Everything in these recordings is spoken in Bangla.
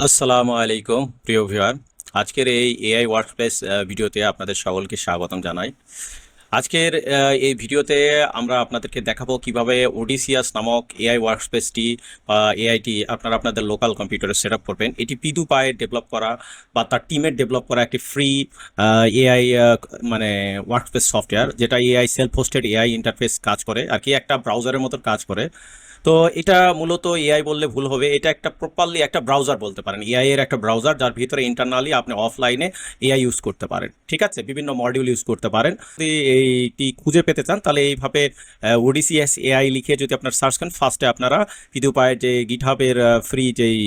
আসসালামু আলাইকুম প্রিয় ভিউয়ার। আজকের এই এআই ওয়ার্কপ্লেস ভিডিওতে আপনাদের সকলকে স্বাগতম জানাই। আজকের এই ভিডিওতে আমরা আপনাদেরকে দেখাবো কিভাবে ওডিসিয়াস নামক এআই ওয়ার্কস্পেসটি বা এআইটি আপনারা আপনাদের লোকাল কম্পিউটারে সেট আপ করবেন। এটি পিদু পায়ে ডেভেলপ করা বা তার টিমের ডেভেলপ করা একটি ফ্রি এআই মানে ওয়ার্কস্পেস সফটওয়্যার, যেটা AI self hosted AI interface কাজ করে আর কি, একটা ব্রাউজারের মতো কাজ করে। তো এটা মূলত এআই বললে ভুল হবে, এটা একটা প্রপারলি একটা ব্রাউজার বলতে পারেন, এআই এর একটা ব্রাউজার যার ভিতরে ইন্টারনালি আপনি অফলাইনে এআই ইউজ করতে পারেন। ঠিক আছে, বিভিন্ন মডিউল ইউজ করতে পারেন। যদি এইটি খুঁজে পেতে চান তাহলে এইভাবে ওডিসিএস এআই লিখে যদি আপনার সার্চ করেন, ফার্স্টে আপনারা পিডিউপায়ের যে গিটহাবের ফ্রি যেই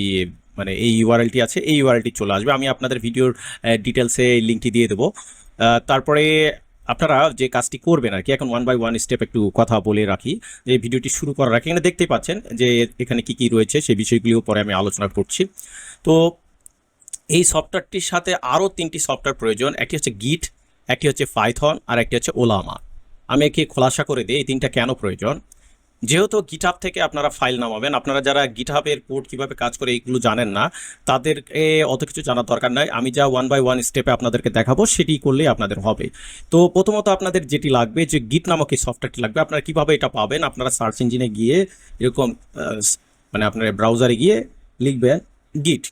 মানে এই ইউআরএলটি আছে, এই ইউআরএলটি চলে আসবে। আমি আপনাদের ভিডিওর ডিটেলসে এই লিঙ্কটি দিয়ে দেবো। তারপরে আপনারা যে কাজটি করবেন আর কি, এখন ওয়ান বাই ওয়ান স্টেপ একটু কথা বলে রাখি। যে ভিডিওটি শুরু করার আগে এখানে দেখতেই পাচ্ছেন যে এখানে কি কি রয়েছে, সেই বিষয়গুলিও পরে আমি আলোচনা করছি। তো এই সফটওয়্যারটির সাথে আরও তিনটি সফটওয়্যার প্রয়োজন। একটি হচ্ছে গিট, একটি হচ্ছে পাইথন, আর একটি হচ্ছে ওলামা। আমি একে খোলাসা করে দিই এই তিনটা কেন প্রয়োজন। যেহেতু গিটহাব থেকে আপনারা ফাইল নামাবেন, আপনারা যারা গিটহাবের কোড কীভাবে কাজ করে এইগুলো জানেন না, তাদেরকে অত কিছু জানার দরকার নাই। আমি যা ওয়ান বাই ওয়ান স্টেপে আপনাদেরকে দেখাবো সেটি করলেই আপনাদের হবে। তো প্রথমত আপনাদের যেটি লাগবে, যে গিট নামক এই সফটওয়্যারটি লাগবে। আপনারা কীভাবে এটা পাবেন, আপনারা সার্চ ইঞ্জিনে গিয়ে এরকম মানে আপনার ব্রাউজারে গিয়ে লিখবেন গিট,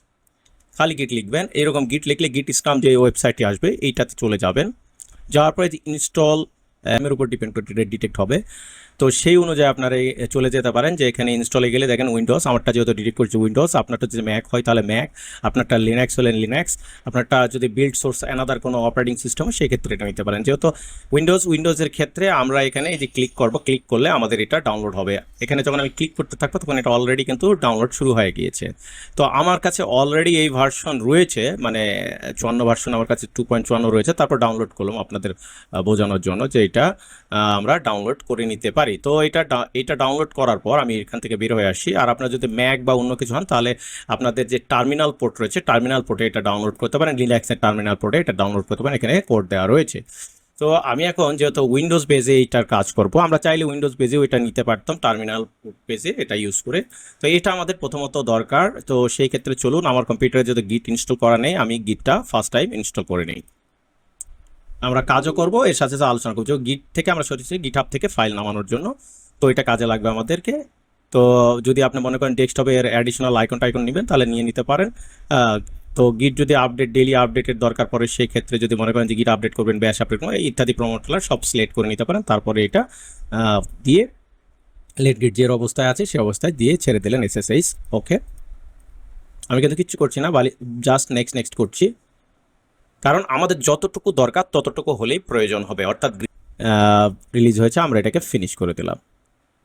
খালি গিট লিখবেন। এরকম গিট লিখলে গিট স্টাম যে ওয়েবসাইটটি আসবে এইটাতে চলে যাবেন। যাওয়ার পরে যে ইনস্টল এর উপর ডিপেন্ড করে ডিটেক্ট হবে। তো সেই অনুযায়ী আপনারা চলে যেতে পারেন যে এখানে ইনস্টলে গেলে দেখেন উইন্ডোজ, আমারটা যেহেতু ডিটেক্ট করছে উইন্ডোজ, আপনারটা যদি ম্যাক হয় তাহলে ম্যাক, আপনারটা লিনাক্স হলে লিনাক্স, আপনারটা যদি বিল্ড সোর্স অ্যানাদার কোনো অপারেটিং সিস্টেম হয় সেই ক্ষেত্রে এটা নিতে পারেন। যেহেতু উইন্ডোজের ক্ষেত্রে আমরা এখানে এই যে ক্লিক করব, ক্লিক করলে আমাদের এটা ডাউনলোড হবে। এখানে যখন আমি ক্লিক করতে থাকবো তখন এটা অলরেডি কিন্তু ডাউনলোড শুরু হয়ে গিয়েছে। তো আমার কাছে অলরেডি এই ভার্সন রয়েছে, মানে 54 ভার্সন আমার কাছে 2.54 রয়েছে। তারপর ডাউনলোড করলাম আপনাদের বোঝানোর জন্য যে এটা আমরা ডাউনলোড করে নিতে পারি। তো এটা ডাউনলোড করার পর আমি এখান থেকে বের হয়ে আসি। আর আপনারা যদি ম্যাক বা অন্য কিছু হন তাহলে আপনাদের যে টার্মিনাল পোর্ট রয়েছে, টার্মিনাল পোর্টে এটা ডাউনলোড করতে পারেন। লিনাক্সের টার্মিনাল পোর্টে এটা ডাউনলোড করতে পারেন, এখানে কোড দেওয়া রয়েছে। তো আমি এখন যেহেতু উইন্ডোজ বেজে এইটার কাজ করব, আমরা চাইলে উইন্ডোজ বেজেও এটা নিতে পারতাম, টার্মিনাল বেজে এটা ইউজ করে। তো এটা আমাদের প্রথমত দরকার। তো সেই ক্ষেত্রে চলুন, আমার কম্পিউটারে যদি গিট ইনস্টল করা নেই, আমি গিটটা ফার্স্ট টাইম ইনস্টল করে নিই। আমরা কাজও করব, এর সাথে সাথে আলোচনা করবো। গিট থেকে আমরা সরিয়েছি গিটহাব থেকে ফাইল নামানোর জন্য, তো এটা কাজে লাগবে আমাদেরকে। তো যদি আপনি মনে করেন ডেস্কটপে এর অ্যাডিশনাল আইকন নেবেন তাহলে নিয়ে নিতে পারেন। তো গিট যদি ডেইলি আপডেটের দরকার পড়ে, সেই ক্ষেত্রে যদি মনে করেন যে গিট আপডেট করবেন, ব্যাশ আপডেট করবেন ইত্যাদি প্রমোটার সব সিলেক্ট করে নিতে পারেন। তারপরে এটা দিয়ে লেট গিট যে অবস্থায় আছে সেই অবস্থায় দিয়ে ছেড়ে দিলেন এসএসএইচ। ওকে, আমি কিন্তু কিচ্ছু করছি না, জাস্ট নেক্সট করছি, কারণ আমাদের যতটুকু দরকার ততটুকু হলেই প্রয়োজন হবে। অর্থাৎ রিলিজ হয়েছে, আমরা এটাকে ফিনিশ করে দিলাম।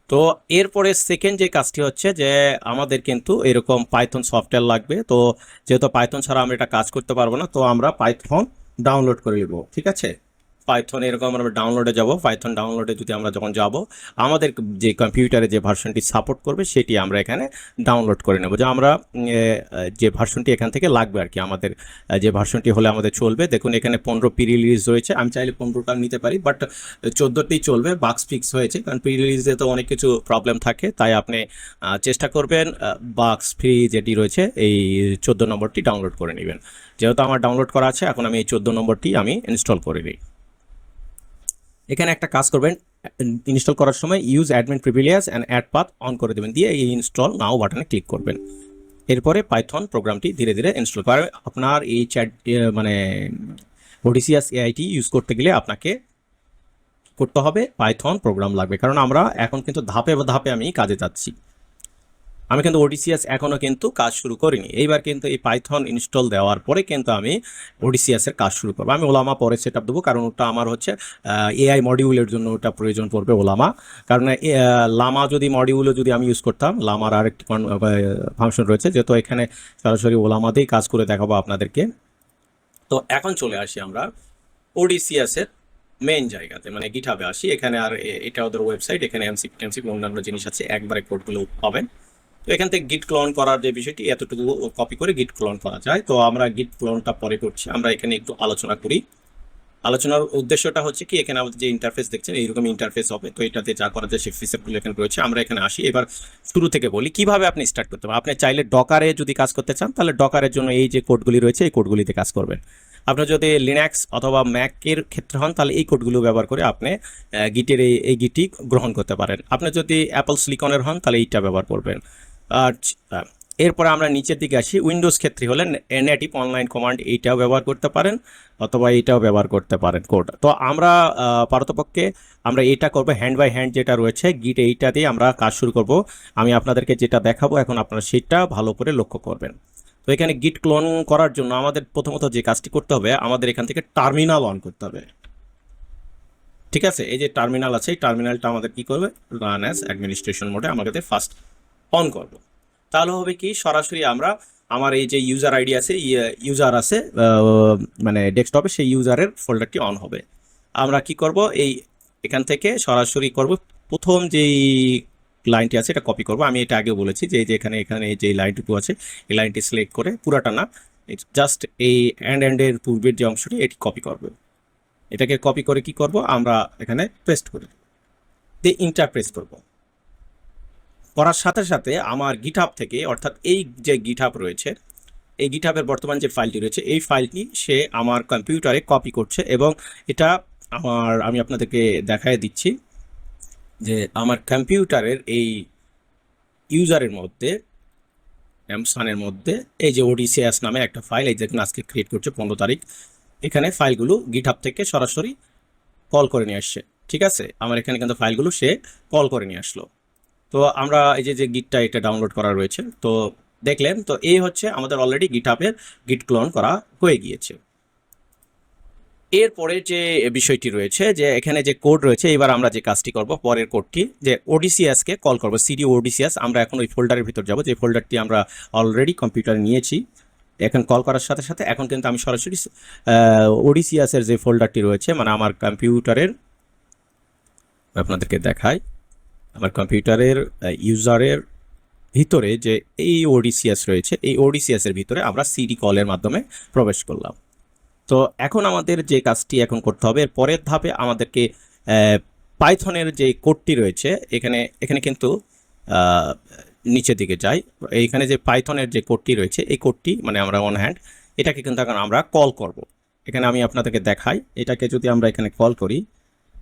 তো এরপরে সেকেন্ড যে কাজটি হচ্ছে যে আমাদের কিন্তু এরকম পাইথন সফটওয়্যার লাগবে। তো যেহেতু পাইথন ছাড়া আমরা এটা কাজ করতে পারবো না, তো আমরা পাইথন ডাউনলোড করে নেব। ঠিক আছে, পাইথন এরকম আমরা ডাউনলোডে যাব। পাইথন ডাউনলোডে যদি আমরা যখন যাব, আমাদের যে কম্পিউটারে যে ভার্সনটি সাপোর্ট করবে সেটি আমরা এখানে ডাউনলোড করে নেব। যে আমরা যে ভার্সনটি এখান থেকে লাগবে আর কি, আমাদের যে ভার্সনটি হলে আমাদের চলবে। দেখুন এখানে 15 প্রি রিলিজ রয়েছে, আমি চাইলে 15টা নিতে পারি, বাট 14টি চলবে। বাক্স ফিক্স হয়েছে, কারণ প্রি রিলিজে তো অনেক কিছু প্রবলেম থাকে, তাই আপনি চেষ্টা করবেন বাক্স ফ্রি যেটি রয়েছে এই 14 নম্বরটি ডাউনলোড করে নেবেন। যেহেতু আমার ডাউনলোড করা আছে, এখন আমি এই 14 নম্বরটি আমি ইনস্টল করে নিই। এখানে একটা কাজ করবেন, ইনস্টল করার সময় use admin privilege and add path on করে দেবেন, দিয়ে এই ইনস্টল নাও বাটনে ক্লিক করবেন। এরপরে পাইথন প্রোগ্রামটি ধীরে ধীরে ইনস্টল করে। আপনার এই মানে ওডিসিয়াস এআইটি ইউজ করতে গেলে আপনাকে করতে হবে পাইথন প্রোগ্রাম লাগবে, কারণ আমরা এখন কিন্তু ধাপে ধাপে আমি কাজে যাচ্ছি। আমি কিন্তু ওডিসিয়াস এখনও কিন্তু কাজ শুরু করিনি। এইবার কিন্তু এই পাইথন ইনস্টল দেওয়ার পরে কিন্তু আমি ওডিসিয়াসের কাজ শুরু করবো। আমি ওলামা পরে সেট আপ দেবো, কারণ ওটা আমার হচ্ছে এআই মডিউলের জন্য ওটা প্রয়োজন পড়বে ওলামা। কারণ লামা যদি মডিউলও যদি আমি ইউজ করতাম, লামার আরেকটি ফাংশন রয়েছে, যেহেতু এখানে সরাসরি ওলামাতেই কাজ করে দেখাবো আপনাদেরকে। তো এখন চলে আসি আমরা ওডিসিয়াসের মেইন জায়গাতে, মানে গিটহাবে আসি। এখানে আর এটা ওদের ওয়েবসাইট, এখানে এমসিপি অন্যান্য জিনিস আছে, একবারে কোডগুলো পাবেন। তো এখান থেকে গিট ক্লোন করার যে বিষয়টি, এতটুকু কপি করে গিট ক্লোন করা যায়। তো আমরা গিট ক্লোনটা পরে করছি, আমরা এখানে একটু আলোচনা করি। আলোচনার উদ্দেশ্যটা হচ্ছে কি, এখানে আমাদের যে ইন্টারফেস দেখছেন এইরকম ইন্টারফেস হবে। তো এটাতে যা করা যায় সেই ফিচারগুলো এখানে রয়েছে। আমরা এখানে আসি, এবার শুরু থেকে বলি কিভাবে আপনি স্টার্ট করতে পারেন। আপনি চাইলে ডকারে যদি কাজ করতে চান তাহলে ডকারের জন্য এই যে কোডগুলি রয়েছে এই কোডগুলিতে কাজ করবেন। আপনার যদি লিনাক্স অথবা ম্যাকের ক্ষেত্রে হন তাহলে এই কোডগুলো ব্যবহার করে আপনি গিটের এই গিটটি গ্রহণ করতে পারেন। আপনি যদি অ্যাপল সিলিকনের হন তাহলে এইটা ব্যবহার করবেন। আর এরপরে আমরা নিচের দিকে আসি, উইন্ডোজ ক্ষেত্রে হলে নেটিভ অনলাইন কমান্ড এইটাও ব্যবহার করতে পারেন অথবা এইটাও ব্যবহার করতে পারেন কোড। তো আমরা পারতপক্ষে আমরা এটা করবো হ্যান্ড বাই হ্যান্ড যেটা রয়েছে গিট, এইটা দিয়ে আমরা কাজ শুরু করব। আমি আপনাদেরকে যেটা দেখাবো এখন আপনারা সেটা ভালো করে লক্ষ্য করবেন। তো এখানে গিট ক্লোন করার জন্য আমাদের প্রথমত যে কাজটি করতে হবে, আমাদের এখান থেকে টার্মিনাল অন করতে হবে। ঠিক আছে, এই যে টার্মিনাল আছে এই টার্মিনালটা আমাদের কি করবে, রান অ্যাজ অ্যাডমিনিস্ট্রেশন মোডে আমাদের ফার্স্ট অন করব। তাহলে হবে কি, সরাসরি আমরা আমার এই যে ইউজার আইডি আছে, ইউজার আছে মানে ডেস্কটপে, সেই ইউজারের ফোল্ডারটি অন হবে। আমরা কি করব, এই এখান থেকে সরাসরি করব প্রথম যেই লাইনটি আছে এটা কপি করব। আমি এটা আগেও বলেছি যে এই যে এখানে এখানে যে লাইনটুকু আছে এই লাইনটি সিলেক্ট করে পুরাটা না, জাস্ট এই এন্ডের পূর্বের যে অংশটি এটি কপি করব। এটাকে কপি করে কি করব, আমরা এখানে পেস্ট করে দিয়ে ইন্টার প্রেস করব। করার সাথে সাথে আমার গিটহাব থেকে, অর্থাৎ এই যে গিটহাব রয়েছে এই গিটহাবের বর্তমান যে ফাইলটি রয়েছে এই ফাইলটি সে আমার কম্পিউটারে কপি করছে। এবং এটা আমি আপনাদেরকে দেখায় দিচ্ছি যে আমার কম্পিউটারের এই ইউজারের মধ্যে অ্যামসানের মধ্যে এই যে ওডিসিএস নামে একটা ফাইল, এই যেখানে আজকে ক্রিয়েট করছে 15 তারিখ, এখানে ফাইলগুলো গিটহাব থেকে সরাসরি কল করে নিয়ে আসছে। ঠিক আছে, আমার এখানে কিন্তু ফাইলগুলো সে কল করে নিয়ে আসলো। তো আমরা এই যে গিটটা এটা ডাউনলোড করা রয়েছে, তো দেখলেন তো এই হচ্ছে আমাদের অলরেডি গিটহাবের গিট ক্লোন করা হয়ে গিয়েছে। এরপরে যে বিষয়টি রয়েছে যে এখানে যে কোড রয়েছে, এবার আমরা যে কাজটি করব পরের কোডটি, যে ওডিসিএসকে কল করব, সিডি ওডিসিএস। আমরা এখন ওই ফোল্ডারের ভিতর যাব যে ফোল্ডারটি আমরা অলরেডি কম্পিউটারে নিয়েছি। এখন কল করার সাথে সাথে এখন কিন্তু আমি সরাসরি ওডিসিএসের যে ফোল্ডারটি রয়েছে, মানে আমার কম্পিউটারের, আপনাদেরকে দেখাই, আমার কম্পিউটারের ইউজারের ভিতরে যে এই ওডিসিএস রয়েছে এই ওডিসিএস এর ভিতরে আমরা সিডি কলের মাধ্যমে প্রবেশ করলাম। তো এখন আমাদের যে কাজটি এখন করতে হবে, এর পরের ধাপে আমাদেরকে পাইথনের যে কোডটি রয়েছে এখানে এখানে কিন্তু নিচের দিকে যাই, এইখানে যে পাইথনের যে কোডটি রয়েছে এই কোডটি মানে আমরা অন হ্যান্ড এটাকে কিন্তু এখন আমরা কল করব। এখানে আমি আপনাদেরকে দেখাই, এটাকে যদি আমরা এখানে কল করি,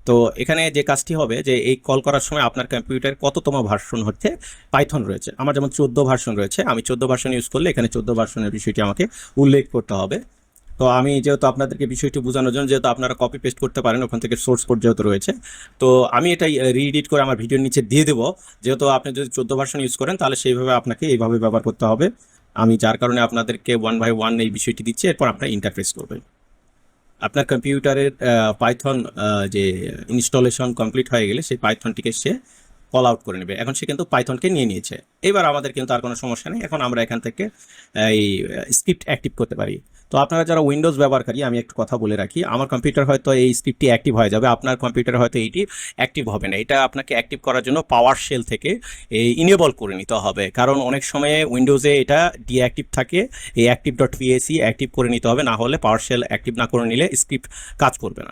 তো এখানে যে কাজটি হবে যে এই কল করার সময় আপনার কম্পিউটার কততম ভার্সন হচ্ছে পাইথন রয়েছে। আমার যেমন 14 ভার্সন রয়েছে, আমি 14 ভার্সন ইউজ করলে এখানে 14 ভার্সনের বিষয়টি আমাকে উল্লেখ করতে হবে। তো আমি যেহেতু আপনাদেরকে বিষয়টি বোঝানোর জন্য, যেহেতু আপনারা কপি পেস্ট করতে পারেন ওখান থেকে সোর্স কোড যেহেতু রয়েছে, তো আমি এটাই রিএডিট করে আমার ভিডিওর নিচে দিয়ে দেবো। যেহেতু আপনি যদি 14 ভার্সন ইউজ করেন তাহলে সেইভাবে আপনাকে এইভাবে ব্যবহার করতে হবে। আমি যার কারণে আপনাদেরকে 1 বাই 1 এই বিষয়টি দিচ্ছি, এরপর আপনার ইন্টারফেস করবেন। আপনার কম্পিউটারের পাইথন যে ইনস্টলেশন কমপ্লিট হয়ে গেলে সেই পাইথনটিকে সে কল আউট করে নেবে। এখন সে কিন্তু পাইথনকে নিয়ে নিয়েছে, এবার আমাদের কিন্তু আর কোনো সমস্যা নেই। এখন আমরা এখান থেকে এই স্ক্রিপ্ট অ্যাক্টিভ করতে পারি। তো আপনারা যারা উইন্ডোজ ব্যবহারকারী, আমি একটু কথা বলে রাখি, আমার কম্পিউটার হয়তো এই স্ক্রিপ্টটি অ্যাক্টিভ হয়ে যাবে, আপনার কম্পিউটারে হয়তো এইটি অ্যাক্টিভ হবে না। এটা আপনাকে অ্যাক্টিভ করার জন্য পাওয়ার শেল থেকে ইনেবল করে নিতে হবে, কারণ অনেক সময় উইন্ডোজে এটা ডিঅ্যাক্টিভ থাকে। এই অ্যাক্টিভ ডট পিএসি অ্যাক্টিভ করে নিতে হবে, না হলে পাওয়ার শেল অ্যাক্টিভ না করে নিলে স্ক্রিপ্ট কাজ করবে না।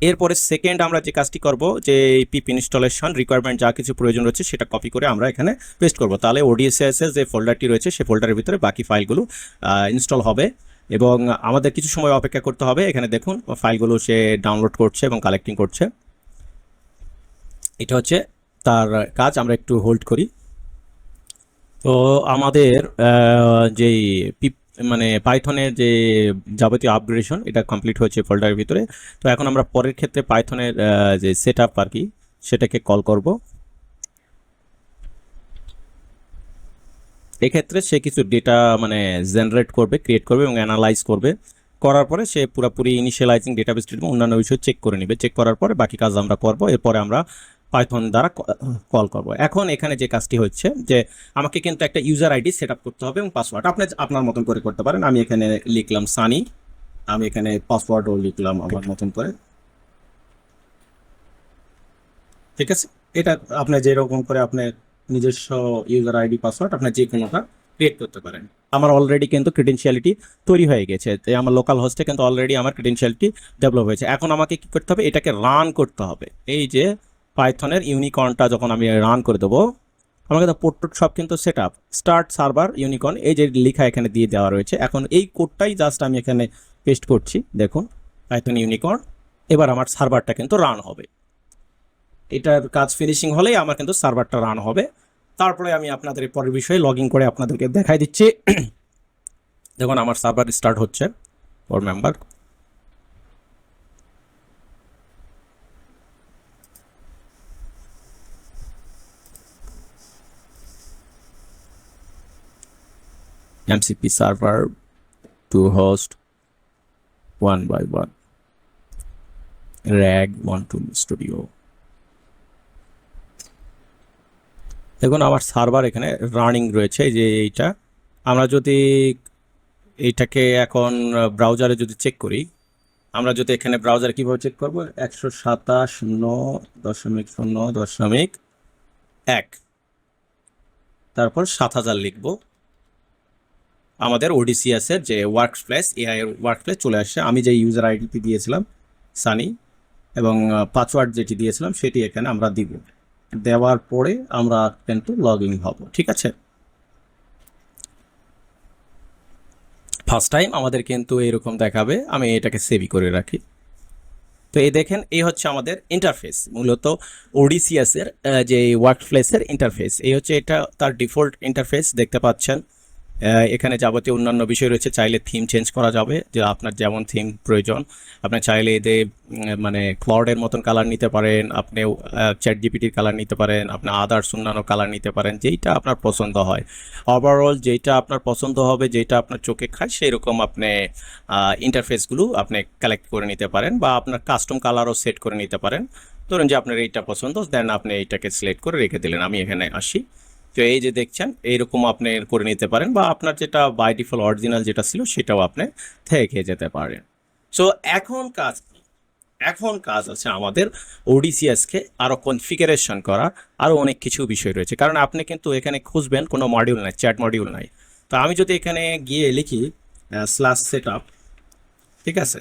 এরপরে সেকেন্ড আমরা যে কাজটি করব যে পিপ ইনস্টলেশন রিকোয়ারমেন্ট যা কিছু প্রয়োজন রয়েছে সেটা কপি করে আমরা এখানে পেস্ট করব। তাহলে ওডিএসএস এর যে ফোল্ডারটি রয়েছে সেই ফোল্ডারের ভিতরে বাকি ফাইলগুলো ইনস্টল হবে এবং আমাদের কিছু সময় অপেক্ষা করতে হবে। এখানে দেখুন ফাইলগুলো সে ডাউনলোড করছে এবং কালেক্টিং করছে, এটা হচ্ছে তার কাজ। আমরা একটু হোল্ড করি। তো আমাদের যেই পিপ মানে পাইথনের যে যাবতীয় আপগ্রেডেশন এটা কমপ্লিট হয়েছে ফোল্ডারের ভিতরে। তো এখন আমরা পরের ক্ষেত্রে পাইথনের যে সেট আপ আর কি সেটাকে কল করব। এক্ষেত্রে সে কিছু ডেটা মানে জেনারেট করবে, ক্রিয়েট করবে এবং অ্যানালাইজ করবে। করার পরে সে পুরোপুরি ইনিশিয়ালাইজিং ডেটাবেস এবং অন্যান্য বিষয় চেক করে নেবে। চেক করার পরে বাকি কাজ আমরা করব, এরপরে আমরা পাইথন দ্বারা কল করব। এখন এখানে যে কাজটি হচ্ছে যে আমাকে কিন্তু একটা ইউজার আইডি সেট আপ করতে হবে এবং পাসওয়ার্ড আপনি আপনার মতন করে করতে পারেন। আমি এখানে লিখলাম সানি, আমি এখানে পাসওয়ার্ডও লিখলাম আমার মতন করে। ঠিক আছে, এটা আপনি যেরকম করে আপনার নিজস্ব ইউজার আইডি পাসওয়ার্ড আপনার যে কোনোটা ক্রিয়েট করতে পারেন। আমার অলরেডি কিন্তু ক্রেডেনশিয়ালিটি তৈরি হয়ে গেছে, তাই আমার লোকাল হোস্টে কিন্তু অলরেডি আমার ক্রেডেনশিয়ালিটি ডেভেলপ হয়েছে। এখন আমাকে কি করতে হবে, এটাকে রান করতে হবে। এই যে পাইথনের ইউনিকর্নটা যখন আমি রান করে দেবো, আমার কিন্তু পোর্ট সব কিন্তু set up, start server unicorn এই যে লেখা এখানে দিয়ে দেওয়া রয়েছে। এখন এই কোডটাই জাস্ট আমি এখানে পেস্ট করছি, দেখুন পাইথন ইউনিকর্ন। এবার আমার সার্ভারটা কিন্তু রান হবে। এটার কাজ ফিনিশিং হলেই আমার কিন্তু সার্ভারটা রান হবে। তারপরে আমি আপনাদের পরের বিষয়ে লগ ইন করে আপনাদেরকে দেখাই দিচ্ছি। দেখুন আমার সার্ভার স্টার্ট হচ্ছে for member. MCP server to host 1 by 1 RAG 1 studio। দেখুন আমার সার্ভার এখানে রানিং রয়েছে। যে এইটা আমরা যদি এইটাকে এখন ব্রাউজারে যদি চেক করি, আমরা যদি এখানে ব্রাউজারে কীভাবে চেক করবো, 127.0.0.1 তারপর 7000 লিখব, আমাদের ওডিসিয়াসের যে ওয়ার্কপ্লেস এআই ওয়ার্কপ্লেস চলে আসছে। আমি যে ইউজার আইডিটি দিয়েছিলাম সানি এবং পাসওয়ার্ড যেটি দিয়েছিলাম সেটি এখানে আমরা দিব। দেওয়ার পরে আমরা কিন্তু লগ ইন হব, ঠিক আছে। ফার্স্ট টাইম আমাদের কিন্তু এরকম দেখাবে। আমি এটাকে সেভই করে রাখি। তো এই দেখেন, এই হচ্ছে আমাদের ইন্টারফেস, মূলত ওডিসিয়াসের যে ওয়ার্কপ্লেসের ইন্টারফেস। এই হচ্ছে এটা তার ডিফল্ট ইন্টারফেস দেখতে পাচ্ছেন। এখানে যাবতীয় অন্যান্য বিষয় রয়েছে। চাইলে থিম চেঞ্জ করা যাবে, যে আপনার যেমন থিম প্রয়োজন। আপনি চাইলে এতে মানে ক্লাউডের মতন কালার নিতে পারেন, আপনি চ্যাট জিপিটির কালার নিতে পারেন, আপনি আদার্স অন্যান্য কালার নিতে পারেন, যেইটা আপনার পছন্দ হয়। ওভারঅল যেইটা আপনার পছন্দ হবে, যেইটা আপনার চোখে খায়, সেই রকম আপনি ইন্টারফেসগুলো আপনি কালেক্ট করে নিতে পারেন, বা আপনার কাস্টম কালারও সেট করে নিতে পারেন। ধরুন যে আপনার এইটা পছন্দ, দেন আপনি এইটাকে সিলেক্ট করে রেখে দিলেন। আমি এখানে আসি, তো এই যে দেখছেন এইরকম আপনি করে নিতে পারেন, বা আপনার যেটা বাই ডিফল্ট অরিজিনাল যেটা ছিল সেটাও আপনি থেকে যেতে পারেন। সো এখন কাজ কি? এখন কাজ আছে আমাদের ওডিসিএসকে আরও কনফিগারেশন করা, আরও অনেক কিছু বিষয় রয়েছে। কারণ আপনি কিন্তু এখানে খুঁজবেন কোনো মডিউল নাই, চ্যাট মডিউল নাই। তো আমি যদি এখানে গিয়ে লিখি /setup, ঠিক আছে,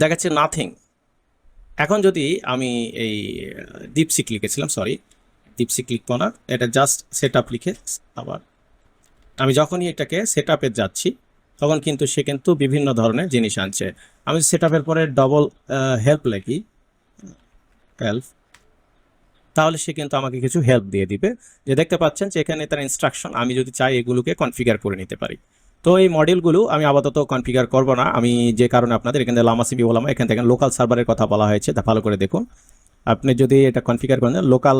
দেখাচ্ছে নাথিং। এখন যদি আমি এই ডিপসিক লিখেছিলাম, সরি ডিপসিক লিখবো না, এটা জাস্ট সেট আপ লিখে আবার আমি যখনই এটাকে সেট আপে যাচ্ছি, তখন কিন্তু সে কিন্তু বিভিন্ন ধরনের জিনিস আনছে। আমি সেট আপের পরে ডবল হেল্প লিখি, হেল্প, তাহলে সে কিন্তু আমাকে কিছু হেল্প দিয়ে দিবে। যে দেখতে পাচ্ছেন যে এখানে তার ইনস্ট্রাকশন, আমি যদি চাই এগুলোকে কনফিগার করে নিতে পারি। তো এই মডিউলগুলো আমি আপাতত কনফিগার করব না, আমি যে কারণে আপনাদের এখানে লামাসিবি ওলামা এখান থেকে লোকাল সার্ভারের কথা বলা হয়েছে, তা ভালো করে দেখুন। আপনি যদি এটা কনফিগার করেন, লোকাল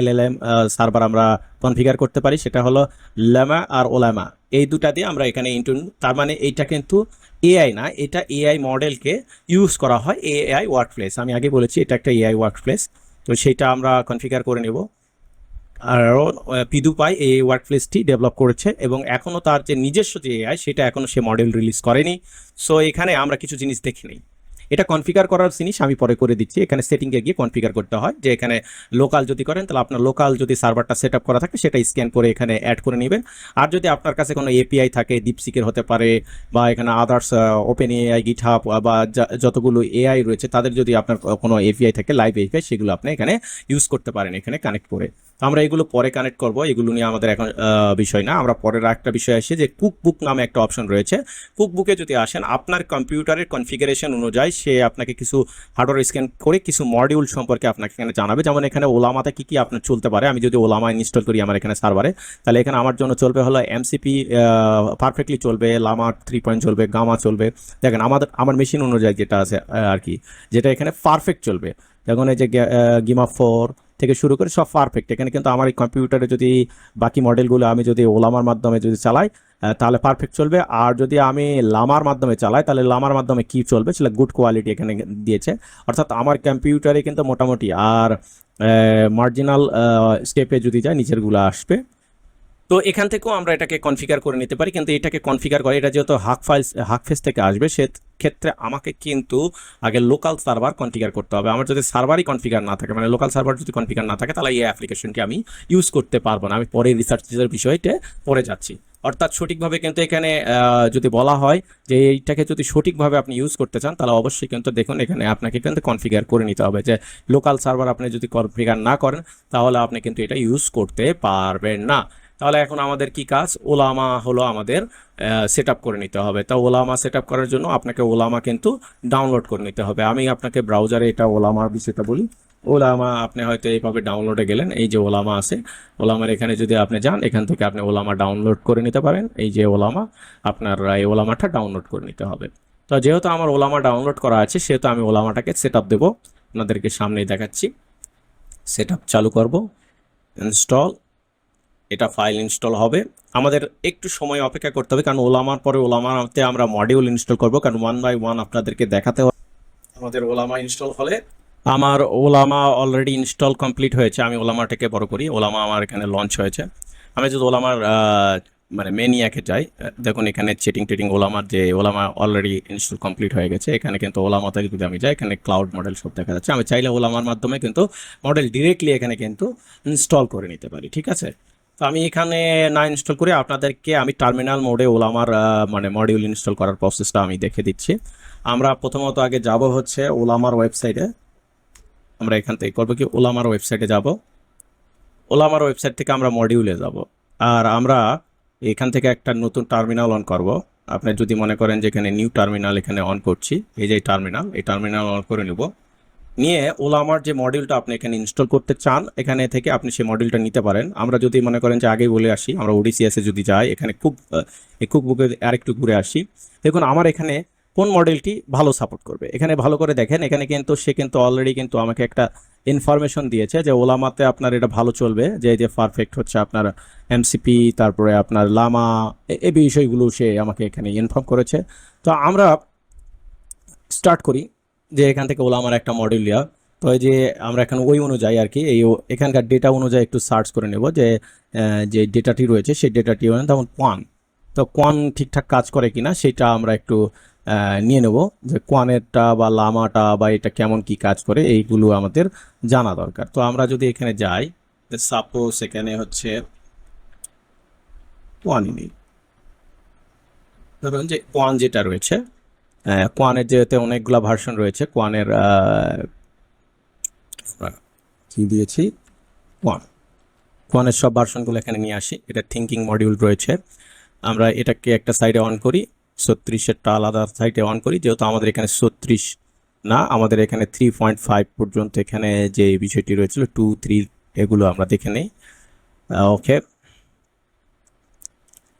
এলএলএম সার্ভার আমরা কনফিগার করতে পারি, সেটা হলো লেমা আর ওলামা, এই দুটা দিয়ে আমরা এখানে ইন্টু। তার মানে এইটা কিন্তু এআই না, এটা এআই মডেলকে ইউজ করা হয়, এআই ওয়ার্কপ্লেস। আমি আগে বলেছি এটা একটা এআই ওয়ার্কপ্লেস, তো সেইটা আমরা কনফিগার করে নেব। আরও পিদুপাই এই ওয়ার্কপ্লেসটি ডেভেলপ করেছে, এবং এখনও তার যে নিজস্ব যে এআই সেটা এখনও সে মডেল রিলিজ করেনি। সো এখানে আমরা কিছু জিনিস দেখি নেই। এটা কনফিগার করার জিনিস আমি পরে করে দিচ্ছি। এখানে সেটিংয়ে গিয়ে কনফিগার করতে হয়, যে এখানে লোকাল যদি করেন তাহলে আপনার লোকাল যদি সার্ভারটা সেট আপ করা থাকে সেটা স্ক্যান করে এখানে অ্যাড করে নেবেন। আর যদি আপনার কাছে কোনো এপিআই থাকে, ডিপসিকের হতে পারে, বা এখানে আদার্স ওপেন এআই, গিটহাব বা যতগুলো এআই রয়েছে তাদের যদি আপনার কোনো এপিআই থাকে, লাইভ এপিআই, সেগুলো আপনি এখানে ইউজ করতে পারেন এখানে কানেক্ট করে। তো আমরা এগুলো পরে কানেক্ট করব, এগুলো নিয়ে আমাদের এখন বিষয় না। আমরা পরের একটা বিষয় আসে যে কুকবুক নামে একটা অপশন রয়েছে। কুকবুকে যদি আসেন, আপনার কম্পিউটারের কনফিগারেশন অনুযায়ী সে আপনাকে কিছু হার্ডওয়্যার স্ক্যান করে কিছু মডিউল সম্পর্কে আপনাকে এখানে জানাবে। যেমন এখানে ওলামাতে কী কী আপনার চলতে পারে। আমি যদি ওলামা ইনস্টল করি আমার এখানে সার্ভারে, তাহলে এখানে আমার জন্য চলবে হলো এমসিপি পারফেক্টলি চলবে, লামা 3 চলবে, গামা চলবে। দেখেন আমার মেশিন অনুযায়ী যেটা আছে আর কি, যেটা এখানে পারফেক্ট চলবে। দেখুন এই যে গিমা 4 থেকে শুরু করে সব পারফেক্ট। এখানে কিন্তু আমার এই কম্পিউটারে যদি বাকি মডেলগুলো আমি যদি ওলামার মাধ্যমে যদি চালাই তাহলে পারফেক্ট চলবে। আর যদি আমি লামার মাধ্যমে চালাই তাহলে লামার মাধ্যমে কি চলবে সেটা গুড কোয়ালিটি এখানে দিয়েছে। অর্থাৎ আমার কম্পিউটারে কিন্তু মোটামুটি আর মার্জিনাল স্টেপে যদি যায় নিচেরগুলো আসবে। তো এখান থেকেও আমরা এটাকে কনফিগার করে নিতে পারি, কিন্তু এটাকে কনফিগার করে এটা যেহেতু হাকফেস থেকে আসবে, সে ক্ষেত্রে আমাকে কিন্তু আগে লোকাল সার্ভার কনফিগার করতে হবে। আমার যদি সার্ভারই কনফিগার না থাকে, মানে লোকাল সার্ভার যদি কনফিগার না থাকে, তাহলে এই অ্যাপ্লিকেশনটি আমি ইউজ করতে পারবো না। আমি পরে রিসার্চের বিষয়টা পরে যাচ্ছি। অর্থাৎ সঠিকভাবে কিন্তু এখানে যদি বলা হয় যে এইটাকে যদি সঠিকভাবে আপনি ইউজ করতে চান, তাহলে অবশ্যই কিন্তু দেখুন এখানে আপনাকে কিন্তু কনফিগার করে নিতে হবে। যে লোকাল সার্ভার আপনি যদি কনফিগার না করেন, তাহলে আপনি কিন্তু এটা ইউজ করতে পারবেন না। তাহলে এখন আমাদের কি কাজ? ওলামা হলো আমাদের সেট আপ করে নিতে হবে। তা ওলামা সেট আপ করার জন্য আপনাকে ওলামা কিন্তু ডাউনলোড করে নিতে হবে। আমি আপনাকে ব্রাউজারে এটা ওলামার বিষয়টা বলি। ওলামা আপনি হয়তো এইভাবে ডাউনলোডে গেলেন, এই যে ওলামা আছে, ওলামার এখানে যদি আপনি যান, এখান থেকে আপনি ওলামা ডাউনলোড করে নিতে পারেন। এই যে ওলামা, আপনার এই ওলামাটা ডাউনলোড করে নিতে হবে। তো যেহেতু আমার ওলামা ডাউনলোড করা আছে, সেহেতু আমি ওলামাটাকে সেট আপ দেবো। আপনাদেরকে সামনেই দেখাচ্ছি। সেট আপ চালু করব, ইনস্টল, এটা ফাইল ইনস্টল হবে। আমাদের একটু সময় অপেক্ষা করতে হবে, কারণ ওলামার পরে ওলামাতে আমরা মডিউল ইনস্টল করব, কারণ 1 বাই 1 আপনাদেরকে দেখাতে হবে। আমাদের ওলামা ইনস্টল হলে, আমার ওলামা অলরেডি ইনস্টল কমপ্লিট হয়েছে। আমি ওলামাটাকে বড় করি, ওলামা আমার এখানে লঞ্চ হয়েছে। আমি যদি ওলামার মানে মেন ইয়াকে যাই, দেখুন এখানে টেটিং ওলামার যে ওলামা অলরেডি ইনস্টল কমপ্লিট হয়ে গেছে। এখানে কিন্তু ওলামাতে যদি আমি যাই, এখানে ক্লাউড মডেল সব দেখা যাচ্ছে। আমি চাইলে ওলামার মাধ্যমে কিন্তু মডেল ডিরেক্টলি এখানে কিন্তু ইনস্টল করে নিতে পারি, ঠিক আছে। তো আমি এখানে না ইনস্টল করে আপনাদেরকে আমি টার্মিনাল মোডে ওলামার মানে মডিউল ইনস্টল করার প্রসেসটা আমি দেখে দিচ্ছি। আমরা প্রথমত আগে যাব হচ্ছে ওলামার ওয়েবসাইটে। আমরা এখান থেকে করবো কি, ওলামার ওয়েবসাইটে যাব। ওলামার ওয়েবসাইট থেকে আমরা মডিউলে যাব, আর আমরা এখান থেকে একটা নতুন টার্মিনাল অন করব। আপনি যদি মনে করেন যে এখানে নিউ টার্মিনাল এখানে অন করছি, এই যে টার্মিনাল, এই টার্মিনাল অন করে নেব। নিয়ে ওলামার যে মডিউলটা আপনি এখানে ইনস্টল করতে চান, এখানে থেকে আপনি সেই মডিউলটা নিতে পারেন। আমরা যদি মনে করেন যে আগেই বলে আসি, আমরা ওডিসিএসে যদি যাই, এখানে কুক বুকে আরেকটু ঘুরে আসি। দেখুন আমার এখানে কোন মডেলটি ভালো সাপোর্ট করবে, এখানে ভালো করে দেখেন। এখানে কিন্তু সে কিন্তু অলরেডি কিন্তু আমাকে একটা ইনফরমেশন দিয়েছে যে ওলামাতে আপনার এটা ভালো চলবে, যে পারফেক্ট হচ্ছে আপনার এমসিপি, তারপরে আপনার লামা, এই বিষয়গুলো সে আমাকে এখানে ইনফর্ম করেছে। তো আমরা স্টার্ট করি যে এখান থেকে ওলামার একটা মডেল দেওয়া। তো এই যে আমরা এখন ওই অনুযায়ী আর কি এখানকার ডেটা অনুযায়ী একটু সার্চ করে নেব যে যে ডেটাটি রয়েছে সেই ডেটাটি যেমন কোয়ান, তো কোয়ান ঠিকঠাক কাজ করে কিনা সেটা আমরা একটু নিয়ে নেব, যে কোয়ানেরটা বা লামাটা বা এটা কেমন কি কাজ করে, এইগুলো আমাদের জানা দরকার। তো আমরা যদি এখানে যাই, সাপোজ এখানে হচ্ছে কোয়ানই নেই, ধরুন যে কোয়ান যেটা রয়েছে, কোয়ানের যেতে অনেকগুলো ভার্সন রয়েছে। কোয়ানের কি দিয়েছি, কোয়ানের সব ভার্সনগুলো এখানে নিয়ে আসি। এটা থিঙ্কিং মডিউল রয়েছে, আমরা এটাকে একটা সাইডে অন করি, 36-এরটা আলাদা সাইডে অন করি। যেহেতু আমাদের এখানে 36 না, আমাদের এখানে 3.5 পর্যন্ত এখানে যে বিষয়টি রয়েছিল 2, 3 এগুলো আমরা দেখে নেই। ওকে,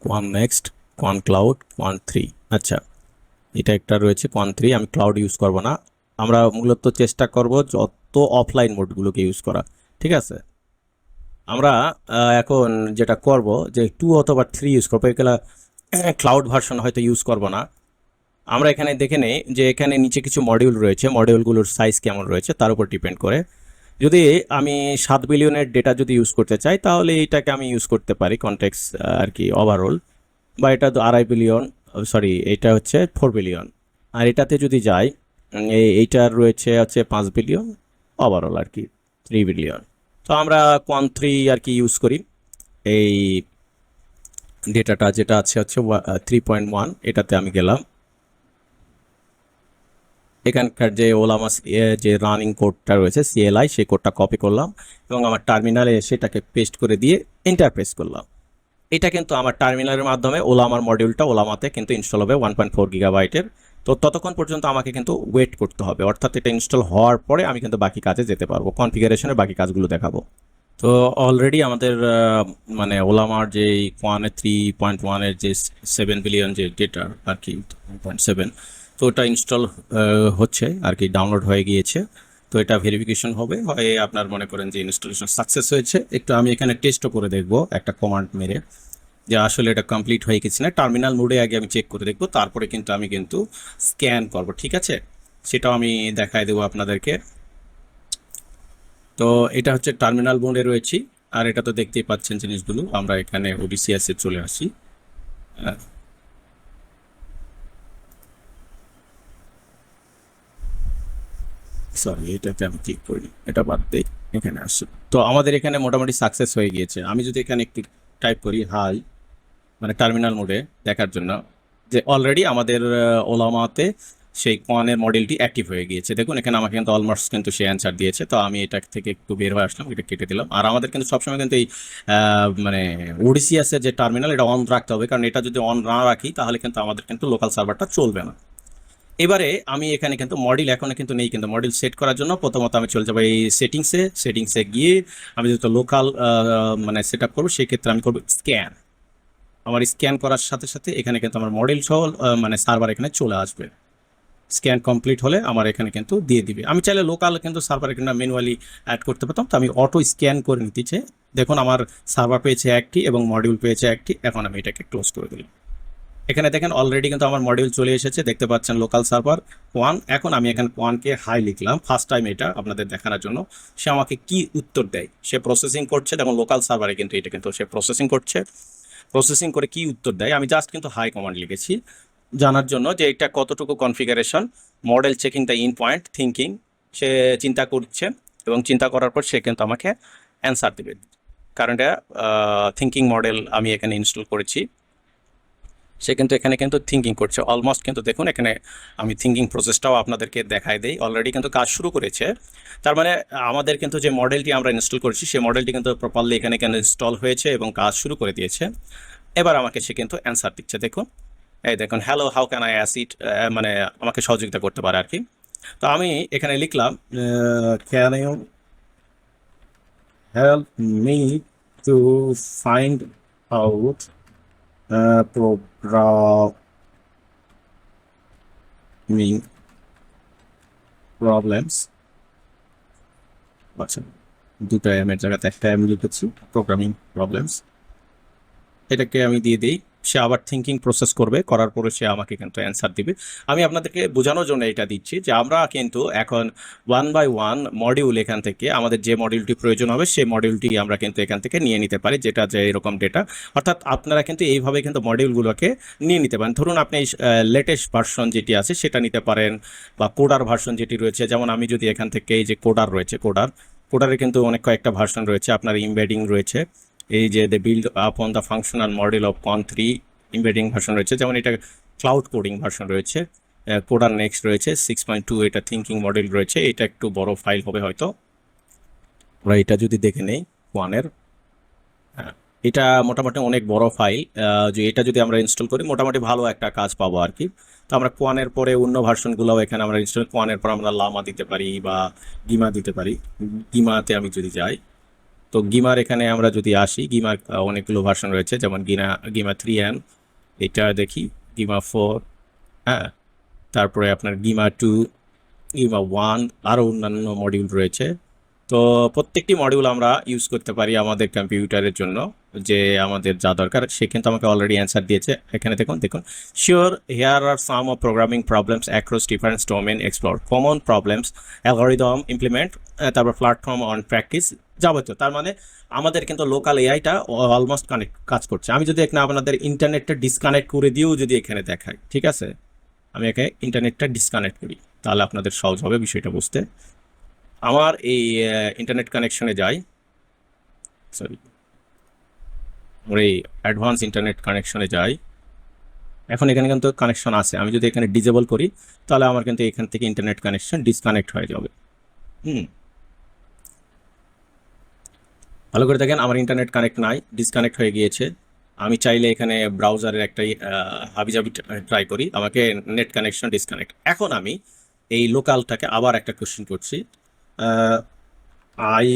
কোয়ান নেক্সট, কোয়ান ক্লাউড, কোয়ান 3। আচ্ছা, এটা একটা রয়েছে কোয়ান 3। আমি ক্লাউড ইউজ করব না, আমরা মূলত চেষ্টা করব যত অফলাইন মোডগুলোকে ইউজ করা, ঠিক আছে। আমরা এখন যেটা করব যে 2 অথবা 3 ইউজ করবো, এগুলা ক্লাউড ভার্সন হয়তো ইউজ করব না। আমরা এখানে দেখে নেই যে এখানে নিচে কিছু মডিউল রয়েছে, মডিউলগুলোর সাইজ কেমন রয়েছে তার উপর ডিপেন্ড করে। যদি আমি 7 বিলিয়নের ডেটা যদি ইউজ করতে চাই, তাহলে এইটাকে আমি ইউজ করতে পারি কনটেক্স আর কি ওভারঅল, বা এটা 2.5 বিলিয়ন, সরি এটা হচ্ছে 4 বিলিয়ন। আর এটাতে যদি যাই, এইটার রয়েছে হচ্ছে 5 বিলিয়ন, ওভারঅল আর কি 3 বিলিয়ন। তো আমরা কোয়ান 3 আর কি ইউজ করি। এই ডেটাটা যেটা আছে হচ্ছে 3.1, এটাতে আমি গেলাম। এখানকার যে ওলামা যে রানিং কোডটা রয়েছে সিএলআই, সেই কোডটা কপি করলাম এবং আমার টার্মিনালে সেটাকে পেস্ট করে দিয়ে এন্টার প্রেস করলাম। এটা কিন্তু আমার টার্মিনালের মাধ্যমে ওলামার মডিউলটা ওলামাতে কিন্তু ইনস্টল হবে 1.4 গিগাবাইটের। তো ততক্ষণ পর্যন্ত আমাকে কিন্তু ওয়েট করতে হবে, অর্থাৎ এটা ইনস্টল হওয়ার পরে আমি কিন্তু বাকি কাজে যেতে পারবো, কনফিগারেশনের বাকি কাজগুলো দেখাবো। তো অলরেডি আমাদের মানে ওলামার যে কোয়ানে 3.1-এর যে 7 বিলিয়ন যে ডেটা আর কি 1.7, তো ওটা ইনস্টল হচ্ছে আর কি, ডাউনলোড হয়ে গিয়েছে। তো এটা ভেরিফিকেশন হবে, হয় আপনার মনে করেন যে ইনস্টলেশন সাকসেস হয়েছে। একটু আমি এখানে টেস্টও করে দেখব একটা কমান্ড মেরে, যে আসলে এটা কমপ্লিট হয়ে গেছে না। টার্মিনাল মোডে আগে আমি চেক করে দেখব, তারপরে কিন্তু আমি কিন্তু স্ক্যান করব, ঠিক আছে। সেটাও আমি দেখায় দেবো আপনাদেরকে। তো এটা হচ্ছে টার্মিনাল মোডে রয়েছি, আর এটা তো দেখতেই পাচ্ছেন জিনিসগুলো। আমরা এখানে ওডিসিএস এ চলে আসি। সরি, এটাতে আমি ক্লিক করিনি, এটা বাদ দেই, এখানে আসি। তো আমাদের এখানে মোটামুটি সাকসেস হয়ে গিয়েছে। আমি যদি এখানে একটু টাইপ করি হাই, মানে টার্মিনাল মোডে দেখার জন্য, যে অলরেডি আমাদের ওলামাতে সেই কোয়ানের মডেলটি অ্যাক্টিভ হয়ে গিয়েছে। দেখুন এখানে আমাকে কিন্তু অলমোস্ট কিন্তু সে অ্যান্সার দিয়েছে। তো আমি এটা থেকে একটু বের হয়ে আসলাম, এটা কেটে দিলাম। আর আমাদের কিন্তু সবসময় কিন্তু এই মানে ওডিসিএসের যে টার্মিনাল, এটা অন রাখতে হবে, কারণ এটা যদি অন না রাখি তাহলে কিন্তু আমাদের কিন্তু লোকাল সার্ভারটা চলবে না। এবারে আমি এখানে কিন্তু মডেল এখনো কিন্তু নেই, কিন্তু মডেল সেট করার জন্য প্রথমত আমি চলে যাবো এই সেটিংসে গিয়ে আমি যেহেতু লোকাল মানে সেট আপ করবো, সেক্ষেত্রে আমি করবো স্ক্যান। আমার স্ক্যান করার সাথে সাথে এখানে কিন্তু আমার মডেল সহ মানে সার্ভার এখানে চলে আসবে। স্ক্যান কমপ্লিট হলে আমার এখানে কিন্তু দিয়ে দিবে। আমি চাইলে লোকাল কিন্তু সার্ভার এখানে ম্যানুয়ালি অ্যাড করতে পারতাম, তো আমি অটো স্ক্যান করে নিতেছে। দেখুন আমার সার্ভার পেয়েছে একটি এবং মডিউল পেয়েছে একটি। এখন আমি এটাকে ক্লোজ করে দিলাম। এখানে দেখেন অলরেডি কিন্তু আমার মডিউল চলে এসেছে, দেখতে পাচ্ছেন লোকাল সার্ভার 1। এখন আমি এখানে 1কে হাই লিখলাম ফার্স্ট টাইম এটা আপনাদের দেখানোর জন্য। সে আমাকে কি উত্তর দেয়, সে প্রসেসিং করছে। দেখুন লোকাল সার্ভারে কিন্তু এটা কিন্তু সে প্রসেসিং করছে। প্রসেসিং করে কি উত্তর দেয়, আমি জাস্ট কিন্তু হাই কমান্ড লিখেছি জানার জন্য যে এটা কতটুকু configuration. Model checking the in point thinking, সে চিন্তা করছে এবং চিন্তা করার পর সে কিন্তু আমাকে অ্যান্সার দেবে, কারণ এটা থিঙ্কিং মডেল আমি এখানে ইনস্টল করেছি। সে কিন্তু এখানে কিন্তু থিঙ্কিং করছে অলমোস্ট। কিন্তু দেখুন এখানে আমি থিঙ্কিং প্রসেসটাও আপনাদেরকে দেখাই দেই, অলরেডি কিন্তু কাজ শুরু করেছে। তার মানে আমাদের কিন্তু যে মডেলটি আমরা ইনস্টল করেছি সেই মডেলটি কিন্তু প্রপারলি এখানে ইনস্টল হয়েছে এবং কাজ শুরু করে দিয়েছে। এবার আমাকে সে কিন্তু অ্যান্সার দিচ্ছে। দেখুন এই দেখুন, hello how can I acid, মানে আমাকে সহযোগিতা করতে পারে আর কি। তো আমি এখানে লিখলাম can you help me to find out programming problems। আচ্ছা, দুটো এম এর জায়গাতে একটা এম লিখেছি, প্রোগ্রামিং প্রবলেমস। এটাকে আমি দিয়ে দিই। সে আবার থিঙ্কিং প্রসেস করবে, করার পরে সে আমাকে কিন্তু অ্যান্সার দিবে। আমি আপনাদেরকে বোঝানোর জন্য এটা দিচ্ছি যে আমরা কিন্তু এখন 1 বাই 1 মডিউল এখান থেকে আমাদের যে মডিউলটি প্রয়োজন হবে সেই মডিউলটি আমরা কিন্তু এখান থেকে নিয়ে নিতে পারি, যেটা যে এরকম ডেটা। অর্থাৎ আপনারা কিন্তু এইভাবে কিন্তু মডিউলগুলোকে নিয়ে নিতে পারেন। ধরুন আপনি লেটেস্ট ভার্সন যেটি আছে সেটা নিতে পারেন, বা কোডার ভার্সন যেটি রয়েছে। যেমন আমি যদি এখান থেকে এই যে কোডার রয়েছে, কোডারের কিন্তু অনেক কয়েকটা ভার্সন রয়েছে, আপনার ইমবেডিং রয়েছে। এই যে they build up on the functional model of Qwen 3 embedding version রয়েছে, যেমন এটা ক্লাউড কোডিং ভার্সন রয়েছে। কোডার নেক্সট রয়েছে 6.2, এটা থিঙ্কিং মডেল রয়েছে। এটা একটু বড় ফাইল হবে হয়তো, আমরা এটা যদি দেখে নেই ওয়ানের, এটা মোটামুটি অনেক বড় ফাইল। যে এটা যদি আমরা ইনস্টল করি মোটামুটি ভালো একটা কাজ পাবো আর কি। তো আমরা কোয়ানের পরে অন্য ভার্সনগুলোও এখানে আমরা ইনস্টল, কোয়ানের পর আমরা লামা দিতে পারি বা গিমা দিতে পারি। গিমাতে আমি যদি যাই, তো গিমার এখানে আমরা যদি আসি, গিমার অনেকগুলো ভার্সন রয়েছে, যেমন গিমা 3N, এটা দেখি গিমা 4, হ্যাঁ, তারপরে আপনার গিমা 2, গিমা 1, আরও অন্যান্য মডিউল রয়েছে। তো প্রত্যেকটি মডিউল আমরা ইউজ করতে পারি আমাদের কম্পিউটারের জন্য, যে আমাদের যা দরকার। সে কিন্তু আমাকে অলরেডি অ্যান্সার দিয়েছে। এখানে দেখুন sure here are some of programming problems across different domain explore, common problems, algorithm implement, তারপর প্ল্যাটফর্ম অন প্র্যাকটিস, যাবতীয়। তার মানে আমাদের কিন্তু লোকাল এআইটা অলমোস্ট কাজ করছে। আমি যদি এখানে আপনাদের ইন্টারনেটটা ডিসকানেক্ট করে দিয়েও যদি এখানে দেখাই, ঠিক আছে, আমি এখানে ইন্টারনেটটা ডিসকানেক্ট করি, তাহলে আপনাদের সহজ হবে বিষয়টা বুঝতে। আমার এই ইন্টারনেট কানেকশনে যাই, সরি, আমার এই অ্যাডভান্স ইন্টারনেট কানেকশনে যাই। এখন এখানে কিন্তু কানেকশন আছে, আমি যদি এখানে ডিজেবল করি তাহলে আমার কিন্তু এখান থেকে ইন্টারনেট কানেকশন ডিসকানেক্ট হয়ে যাবে। ভালো করে দেখেন, আমার ইন্টারনেট কানেক্ট নাই, ডিসকানেক্ট হয়ে গিয়েছে। আমি চাইলে এখানে ব্রাউজারের একটাই হাবিজাবি ট্রাই করি, আমাকে নেট কানেকশন ডিসকানেক্ট। এখন আমি এই লোকালটাকে আবার একটা কোশ্চেন করছি, I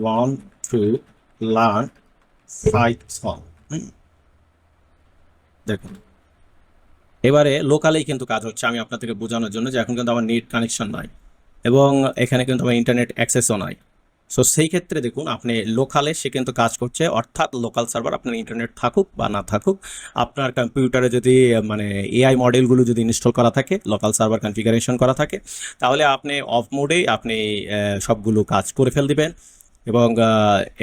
want to learn Python. দেখুন এবারে লোকালেই কিন্তু কাজ হচ্ছে। আমি আপনাদেরকে বোঝানোর জন্য যে এখন কিন্তু আমার নেট কানেকশন নাই এবং এখানে কিন্তু আমার ইন্টারনেট অ্যাক্সেসও নাই। সো সেই ক্ষেত্রে দেখুন আপনি লোকালে সে কিন্তু কাজ করছে, অর্থাৎ লোকাল সার্ভার আপনার ইন্টারনেট থাকুক বা না থাকুক, আপনার কম্পিউটারে যদি মানে এআই মডেলগুলো যদি ইনস্টল করা থাকে, লোকাল সার্ভার কনফিগারেশন করা থাকে, তাহলে আপনি অফ মোডেই আপনি সবগুলো কাজ করে ফেল দিবেন। এবং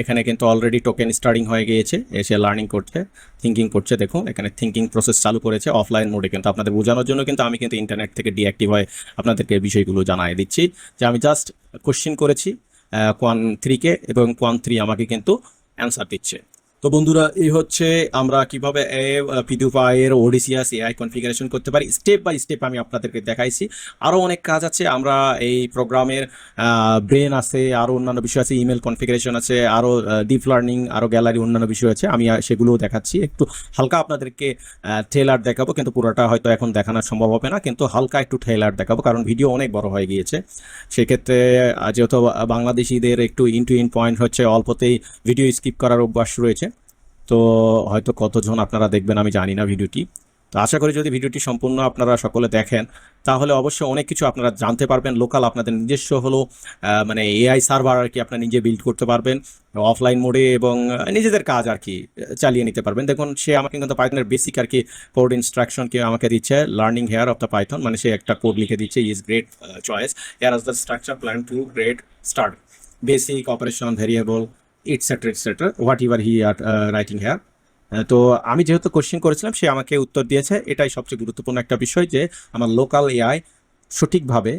এখানে কিন্তু অলরেডি টোকেন স্টার্টিং হয়ে গিয়েছে, এসে লার্নিং করছে, থিঙ্কিং করছে। দেখুন এখানে থিঙ্কিং প্রসেস চালু করেছে অফলাইন মোডে, কিন্তু আপনাদের বোঝানোর জন্য কিন্তু আমি কিন্তু ইন্টারনেট থেকে ডিঅ্যাক্টিভ হয়ে আপনাদেরকে বিষয়গুলো জানাই দিচ্ছি যে আমি জাস্ট কোশ্চেন করেছি কোয়ান 3-কে এবং কোয়ান 3 আমাকে কিন্তু অ্যান্সার দিচ্ছে। তো বন্ধুরা, এই হচ্ছে আমরা কিভাবে পিডিউপাই এর ওডিসিয়াস এআই কনফিগারেশন করতে পারি, স্টেপ বাই স্টেপ আমি আপনাদেরকে দেখাইছি। আরও অনেক কাজ আছে, আমরা এই প্রোগ্রামের ব্রেন আছে, আরও অন্যান্য বিষয় আছে, ইমেল কনফিগারেশন আছে, আরও ডিপ লার্নিং, আরও গ্যালারি অন্যান্য বিষয় আছে, আমি সেগুলোও দেখাচ্ছি। একটু হালকা আপনাদেরকে ট্রেলার দেখাবো, কিন্তু পুরোটা হয়তো এখন দেখানো সম্ভব হবে না, কিন্তু হালকা একটু ট্রেলার দেখাবো কারণ ভিডিও অনেক বড় হয়ে গিয়েছে। সেক্ষেত্রে যেহেতু বাংলাদেশিদের একটু ইন টু ইন পয়েন্ট হচ্ছে, অল্পতেই ভিডিও স্কিপ করার অভ্যাস রয়েছে, তো হয়তো কতজন আপনারা দেখবেন আমি জানি না ভিডিওটি। তো আশা করি যদি ভিডিওটি সম্পূর্ণ আপনারা সকলে দেখেন তাহলে অবশ্যই অনেক কিছু আপনারা জানতে পারবেন। লোকাল আপনাদের নিজস্ব হলো মানে এআই সার্ভার আর কি আপনারা নিজে বিল্ড করতে পারবেন অফলাইন মোডে, এবং নিজেদের কাজ আর কি চালিয়ে নিতে পারবেন। দেখুন সে আমাকে কিন্তু পাইথনের বেসিক আর কি কোড ইনস্ট্রাকশন কি আমাকে দিচ্ছে, learning here of the Python, মানে সে একটা কোড লিখে দিচ্ছে, is great choice, here is the structure plan to great start basic operation variable etcetera whatever he are writing here. তো আমি যেহেতু কোশ্চেন করেছিলাম সে আমাকে উত্তর দিয়েছে। এটাই সবচেয়ে গুরুত্বপূর্ণ একটা বিষয় যে আমার লোকাল এআই সঠিকভাবে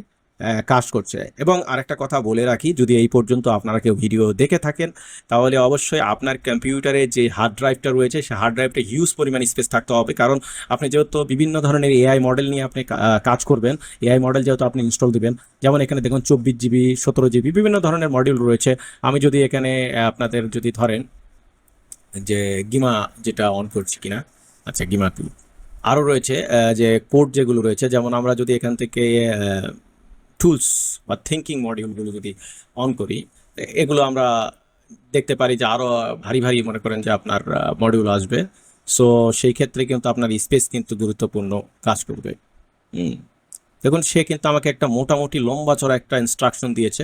কাজ করছে। এবং আরেকটা কথা বলে রাখি, যদি এই পর্যন্ত আপনারা কেউ ভিডিও দেখে থাকেন তাহলে অবশ্যই আপনার কম্পিউটারে যে হার্ড ড্রাইভটা রয়েছে সেই হার্ড ড্রাইভটা হিউজ পরিমাণ স্পেস থাকতে হবে, কারণ আপনি যেহেতু বিভিন্ন ধরনের এআই মডেল নিয়ে আপনি কাজ করবেন, এআই মডেল যেহেতু আপনি ইনস্টল দিবেন, যেমন এখানে দেখুন 24 GB 17 GB বিভিন্ন ধরনের মডিউল রয়েছে। আমি যদি এখানে আপনাদের যদি ধরেন যে গিমা যেটা অন করছি কিনা, আচ্ছা গিমা 2, আরও রয়েছে যে কোড যেগুলো রয়েছে, যেমন আমরা যদি এখান থেকে টুলস বা থিঙ্কিং মডিউলগুলো যদি অন করি, এগুলো আমরা দেখতে পারি যে আরও ভারী ভারী মনে করেন যে আপনার মডিউল আসবে। সো সেই ক্ষেত্রে কিন্তু আপনার স্পেস কিন্তু গুরুত্বপূর্ণ কাজ করবে। দেখুন সে কিন্তু আমাকে একটা মোটামুটি লম্বা চড়া একটা ইনস্ট্রাকশন দিয়েছে।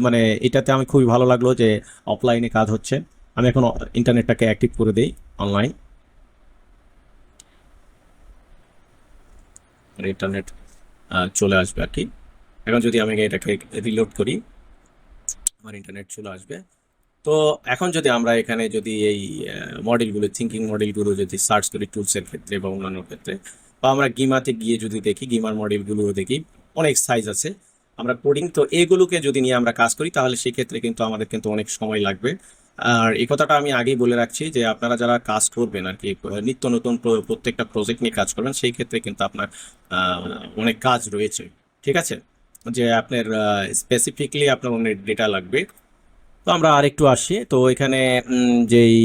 মানে এটাতে আমি খুবই ভালো লাগলো যে অফলাইনে কাজ হচ্ছে। আমি এখন ইন্টারনেটটাকে অ্যাক্টিভ করে দিই, অনলাইন ইন্টারনেট চলে আসবে আর কি। এখন যদি আমি এটাকে রিলোড করি আমার ইন্টারনেট চলে আসবে। তো এখন যদি আমরা এখানে যদি এই মডেলগুলো থিঙ্কিং মডেলগুলো যদি সার্চ করি টুলসের ক্ষেত্রে বা অন্যান্য ক্ষেত্রে, বা আমরা গিমাতে গিয়ে যদি দেখি গিমার মডেলগুলো দেখি, অনেক সাইজ আছে। আমরা কোডিং তো এগুলোকে যদি নিয়ে আমরা কাজ করি তাহলে সেই ক্ষেত্রে কিন্তু আমাদের কিন্তু অনেক সময় লাগবে। আর এই কথাটা আমি আগেই বলে রাখছি যে আপনারা যারা কাজ করবেন আর কি নিত্য নতুন প্রত্যেকটা প্রজেক্ট নিয়ে কাজ করবেন, সেই ক্ষেত্রে কিন্তু আপনার অনেক কাজ রয়েছে। ঠিক আছে, যে আপনার স্পেসিফিকলি আপনার অনেক ডেটা লাগবে। তো আমরা আরেকটু আসি, তো এখানে যেই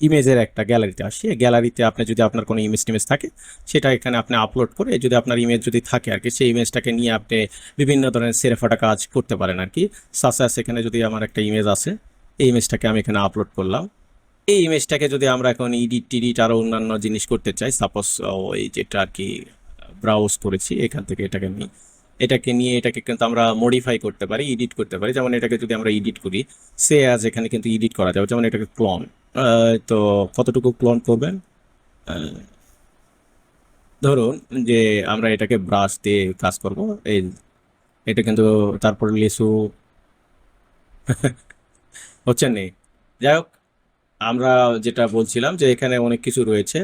ইমেজের একটা গ্যালারিতে আসি, গ্যালারিতে আপনি যদি আপনার কোনো ইমেজ থাকে সেটা এখানে আপনি আপলোড করে, যদি আপনার ইমেজ যদি থাকে আর কি সেই ইমেজটাকে নিয়ে আপনি বিভিন্ন ধরনের সেরেফাটা কাজ করতে পারেন আর কি। সাসাস এখানে যদি আমার একটা ইমেজ আছে, এই ইমেজটাকে আমি এখানে আপলোড করলাম। এই ইমেজটাকে যদি আমরা এখন টিডিট আরও অন্যান্য জিনিস করতে চাই, সাপোজ ওই যেটা আর কি ব্রাউজ করেছি এখান থেকে এটাকে নিয়ে এটাকে কিন্তু আমরা মডিফাই করতে পারি, এডিট করতে পারি। যেমন এটাকে যদি আমরা এডিট করি, সে আজ এখানে কিন্তু এডিট করা যাবে। যেমন এটাকে ক্লোন, তো কতটুকু ক্লোন করবেন, ধরুন যে আমরা এটাকে ব্রাশ দিয়ে কাজ করব, এই এটা কিন্তু তারপর লেসু হচ্ছে নেই। যাই হোক, আমরা যেটা বলছিলাম যে এখানে অনেক কিছু রয়েছে,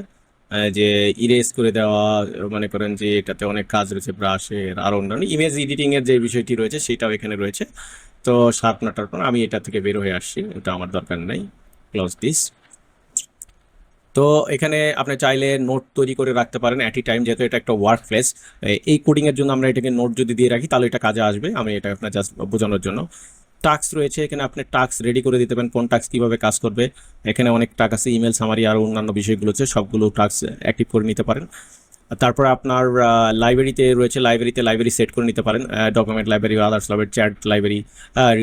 যে ইরেজ করে দেওয়া, মনে করেন যে এটাতে অনেক কাজ রয়েছে ব্রাশের, আর অন্যান্য ইমেজ এডিটিং এর যে বিষয়টি রয়েছে সেটাও এখানে রয়েছে। তো শার্পনার টার্পনার আমি এটা থেকে বের হয়ে আসছি, এটা আমার দরকার নেই, ক্লোজ দিস। তো এখানে আপনি চাইলে নোট তৈরি করে রাখতে পারেন অ্যাট টাইম, যেহেতু এটা একটা ওয়ার্ক প্লেস। এই কোডিংয়ের জন্য আমরা এটাকে নোট যদি দিয়ে রাখি তাহলে এটা কাজে আসবে, আমি এটা আপনার জাস্ট বোঝানোর জন্য। টাস্ক রয়েছে এখানে, আপনি টাস্ক রেডি করে দিতে পারেন কোন টাস্ক কীভাবে কাজ করবে। এখানে অনেক টাস্ক আছে, ইমেল সামারি আর অন্যান্য বিষয়গুলো আছে, সবগুলো টাস্ক অ্যাক্টিভ করে নিতে পারেন। তারপর আপনার লাইব্রেরিতে রয়েছে, লাইব্রেরি সেট করে নিতে পারেন, document library, others library, chat library,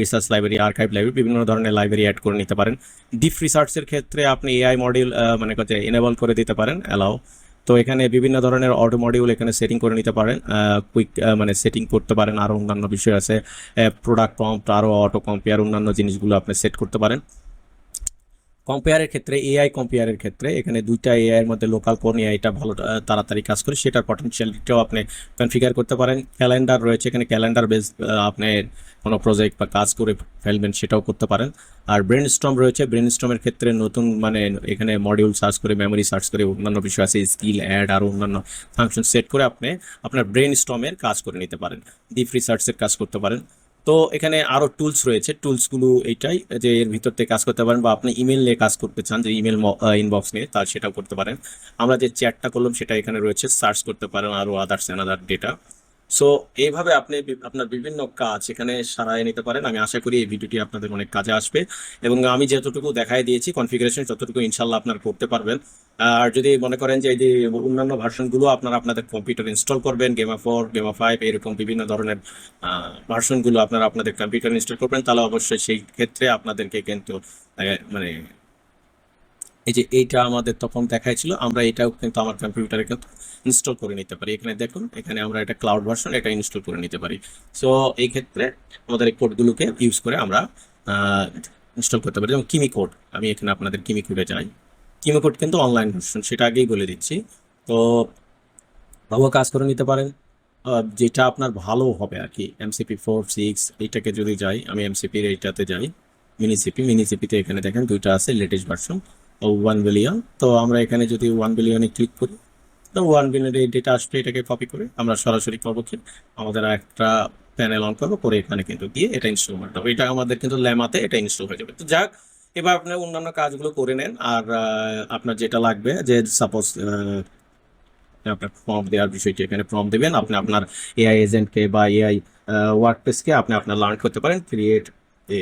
research library, archive library, বিভিন্ন ধরনের লাইব্রেরি অ্যাড করে নিতে পারেন। ডিপ রিসার্চের ক্ষেত্রে আপনি এআই মডিউল মানে কথা এনেবল করে দিতে পারেন, অ্যালাউ। তো এখানে বিভিন্ন ধরনের অটো মডিউল এখানে সেটিং করে নিতে পারেন, কুইক মানে সেটিং করতে পারেন। আরও অন্যান্য বিষয় আছে, প্রোডাক্ট প্রম্পট, আরও অটো কম্পেয়ার অন্যান্য জিনিসগুলো আপনি সেট করতে পারেন। কম্পেয়ারের ক্ষেত্রে, এআই কম্পেয়ারের ক্ষেত্রে এখানে দুইটা এআই এর মধ্যে লোকাল কোন এআইটা ভালো তাড়াতাড়ি কাজ করে সেটার পটেনশিয়ালিটিও আপনি কনফিগার করতে পারেন। ক্যালেন্ডার রয়েছে এখানে, ক্যালেন্ডার বেস আপনি কোনো প্রজেক্ট বা কাজ করে ফেলবেন সেটাও করতে পারেন। আর ব্রেন স্টর্ম রয়েছে, ব্রেন স্টর্মের ক্ষেত্রে নতুন মানে এখানে মডিউল সার্চ করে, মেমোরি সার্চ করে, অন্যান্য বিষয় আছে, স্কিল অ্যাড আর অন্যান্য ফাংশন সেট করে আপনি আপনার ব্রেন স্টর্মের কাজ করে নিতে পারেন, ডিপ রিসার্চের কাজ করতে পারেন। তো এখানে আরো টুলস রয়েছে, টুলসগুলো এইটাই যে এর ভিতর থেকে কাজ করতে পারেন, বা আপনি ইমেল নিয়ে কাজ করতে চান, যে ইমেল ইনবক্স নিয়ে, তার সেটাও করতে পারেন। আমরা যে চ্যাটটা করলাম সেটা এখানে রয়েছে, সার্চ করতে পারেন আরো আদার্স অ্যানাদার ডেটা। সো এইভাবে আপনি আপনার বিভিন্ন কাজ এখানে সারায় নিতে পারেন। আমি আশা করি এই ভিডিওটি আপনাদের অনেক কাজে আসবে, এবং আমি যতটুকু দেখাই দিয়েছি কনফিগারেশন ততটুকু ইনশাল্লাহ আপনারা করতে পারবেন। আর যদি মনে করেন যে এই যে অন্যান্য ভার্সনগুলো আপনারা আপনাদের কম্পিউটার ইনস্টল করবেন, গেমা 4, গেমা 5 এরকম বিভিন্ন ধরনের ভার্সনগুলো আপনারা আপনাদের কম্পিউটার ইনস্টল করবেন, তাহলে অবশ্যই সেই ক্ষেত্রে আপনাদেরকে কিন্তু মানে এই যে এইটা আমাদের তখন দেখাইছিল, আমরা এটাও কিন্তু আমার কম্পিউটারে কিন্তু ইনস্টল করে নিতে পারি। এখানে দেখুন, এখানে আমরা এটা ক্লাউড ভার্সন, এটা ইনস্টল করে নিতে পারি। সো এই ক্ষেত্রে আমাদের এই কোডগুলোকে ইউজ করে আমরা ইনস্টল করতে পারি। যেমন কিমি কোড, আমি এখানে আপনাদের কিমি কোডে যাই। কিমি কোড কিন্তু অনলাইন ভার্সন, সেটা আগেই বলে দিচ্ছি। তো ভালো কাজ করে নিতে পারেন, যেটা আপনার ভালো হবে আর কি। MCP 4, 6 এইটাকে যদি যাই, আমি MCPর এইটাতে যাই, মিনিসিপিতে এখানে দেখেন দুইটা আছে, লেটেস্ট ভার্সন ও 1 বিলিয়ন। তো আমরা এখানে যদি 1 বিলিয়নে ক্লিক করি, তো 1 বিলিয়নের ডেটা আসবে, এটাকে কপি করে আমরা সরাসরি করবো কি, আমাদের একটা প্যানেল অন করবো, করে এখানে কিন্তু দিয়ে এটা ইনস্টল করতে হবে। এটা আমাদের কিন্তু ল্যামাতে এটা ইনস্টল হয়ে যাবে। তো যাক, এবার আপনি অন্যান্য কাজগুলো করে নেন। আর আপনার যেটা লাগবে, যে সাপোজ আপনার ফর্ম দেওয়ার বিষয়টি, এখানে ফর্ম দেবেন, আপনি আপনার এআই এজেন্টকে বা এআই ওয়ার্কপ্লেসকে আপনি আপনার লার্ন করতে পারেন। Create a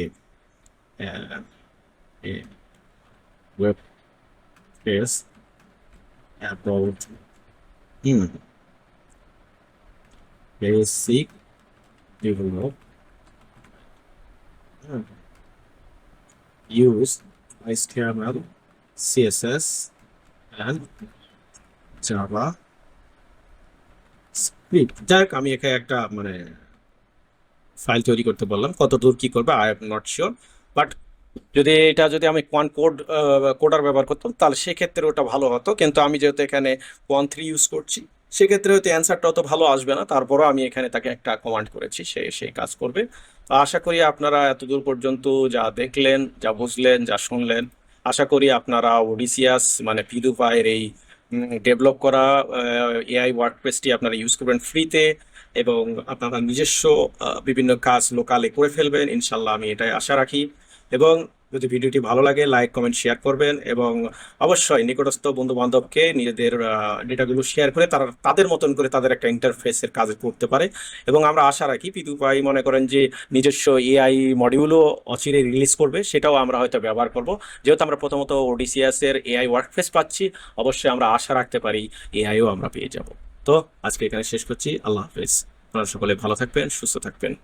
web page about basic develop use HTML, CSS and Java script। যাক, আমি এখানে একটা মানে ফাইল তৈরি করতে বললাম, কত দূর কি করবে I am not sure, but যদি আমি কোডার ব্যবহার করতাম তাহলে সেক্ষেত্রে ওটা ভালো হতো। কিন্তু আমি যেহেতু এখানে Quant3 ইউজ করছি, সেক্ষেত্রে হয়তো অ্যান্সারটা অত ভালো আসবে না। তারপরও আমি এখানে তাকে একটা কমান্ড করেছি, সে সেই কাজ করবে। তো আশা করি আপনারা এতদূর পর্যন্ত যা দেখলেন, যা বুঝলেন, যা শুনলেন, আশা করি আপনারা ওডিসিয়াস মানে পিডুপায়ের এই ডেভেলপ করা এআই ওয়ার্কপ্লেসটি আপনারা ইউজ করবেন ফ্রিতে, এবং আপনারা নিজস্ব বিভিন্ন কাজ লোকালে করে ফেলবেন ইনশাল্লাহ, আমি এটাই আশা রাখি। এবং যদি ভিডিওটি ভালো লাগে, লাইক, কমেন্ট, শেয়ার করবেন, এবং অবশ্যই নিকটস্থ বন্ধু বান্ধবকে নিজেদের ডেটাগুলো শেয়ার করে তারা তাদের মতন করে তাদের একটা ইন্টারফেসের কাজ করতে পারে। এবং আমরা আশা রাখি পিডুপাই মনে করেন যে নিজস্ব এআই মডিউলও অচিরে রিলিজ করবে, সেটাও আমরা হয়তো ব্যবহার করব। যেহেতু আমরা প্রথমত ওডিসিয়াসের এআই ওয়ার্কপ্লেস পাচ্ছি, অবশ্যই আমরা আশা রাখতে পারি এআইও আমরা পেয়ে যাব। তো আজকে এখানে শেষ করছি, আল্লাহ হাফেজ। আপনারা সকলে ভালো থাকবেন, সুস্থ থাকবেন।